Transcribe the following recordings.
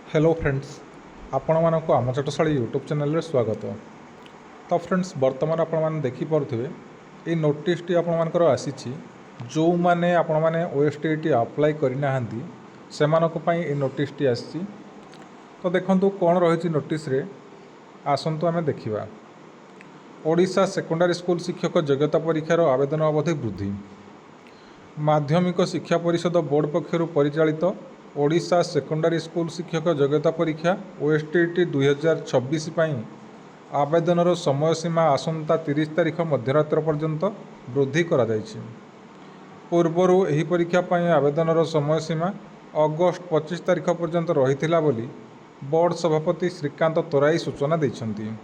Hello friends, आपण मानक आम चटशाली यूट्यूब चैनल रे स्वागत। तो फ्रेंड्स, बर्तमान आपण मैंने देखिपे ये नोटिस टी आपर आसी जो मैंने आपण मैंने ओएसटीटी अप्लाई करना से ये नोटिस टी आसी। तो देखो कौन रही नोटिस रे, आसतु आम देखा। ओडिशा सेकेंडरी स्कूल शिक्षक योग्यता परीक्षार आवेदन अवधि वृद्धि। माध्यमिक शिक्षा परिषद बोर्ड पक्षर परिचालित ओडिशा सेकेंडरी स्कूल शिक्षक योग्यता परीक्षा ओएसटीटी 2026 आवेदनर समय सीमा आसंता 30 तारीख मध्यरात्र पर्यंत वृद्धि करा जायछि। पूर्वर एही परीक्षा आवेदनर समय सीमा अगस्ट 25 तारीख पर्यंत रहिथिला बोली बोर्ड सभापति श्रीकांत तराई सूचना दैछन्ति।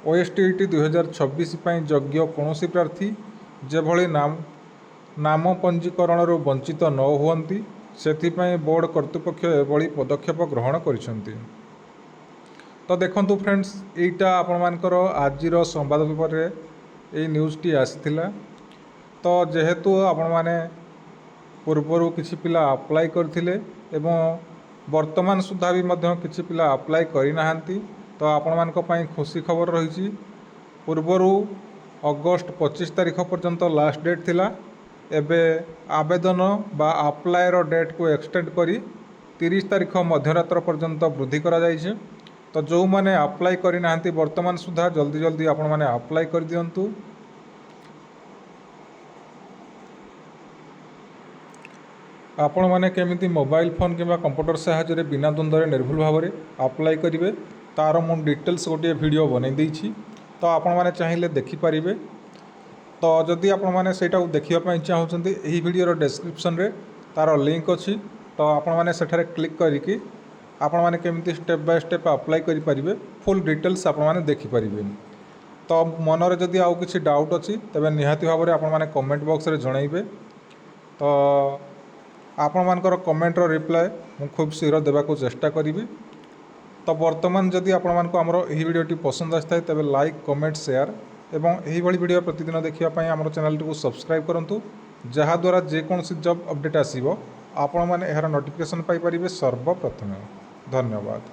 ओएसटीटी 2026 योग्य कौनसी प्रार्थी जेभली नाम पंजीकरण वंचित न हुअन्ति सेथिपाई बोर्ड कर्तृपक्ष एभली पदक्षेप ग्रहण करिसेंति। तो देखंतु फ्रेंड्स, एटा आपण मानकर आजिर संवाद पेपर रे ए न्यूज़ टी आसीथिला। तो जेहेतु आपण माने पूर्वर किछि पिला अप्लाई करथिले एवं वर्तमान सुधा भी मध्य किछि पिला अप्लाई करि नाहांती, तो आपण मानक पई खुशी खबर रहिछि। पूर्वर अगस्ट 25 तारीख पर्यंत लास्ट डेट थिला, एबे आवेदन बा अप्लायर डेट को एक्सटेंड करी 30 तारीख मध्यरात्र पर्यंत वृद्धि करा जायछि। तो जो मैंने अप्लाई करि नाहांती वर्तमान सुधा जल्दी जल्दी आपण माने अप्लाई कर दियंतु। आपण माने केमिति मोबाइल फोन किंबा कंप्यूटर सहायता बिना द्वंद्व निर्भुल भाव में अप्लाई करेंगे तार मु डिटेल्स गोटे वीडियो बनै देछि। तो आपण माने चाहिए देखिपारे। तो जदि आपण माने सेटा देखिया चाहूँगी यही वीडियोर डिस्क्रिप्शन रे तार लिंक अच्छी। तो आपण माने सेठारे क्लिक करिकी आपण माने केमिति स्टेप बाय स्टेप अप्लाई करि परिबे फुल डिटेल्स आपण माने देखि परिबे। तो मनरे जदि आउ किछि डाउट अछि तबे निहाती भाव में आपण माने कमेंट बॉक्स रे जणाइबे। तो आपण मानकर कमेंटर रिप्लाय मु खूब शीघ्र देबाको चेष्टा करी। तो वर्तमान जदि आपण मानक हमर एही वीडियोटी पसंद आस्ताय तबे लाइक कमेंट शेयर एवं यही वीडियो प्रतिदिन देखिए आम चैनल को सब्सक्राइब करूँ, जहाँद्वारा जेकोसी जॉब अपडेट आसीबो आपण माने एहार नोटिफिकेशन पाई परिबे सर्वप्रथमे। धन्यवाद।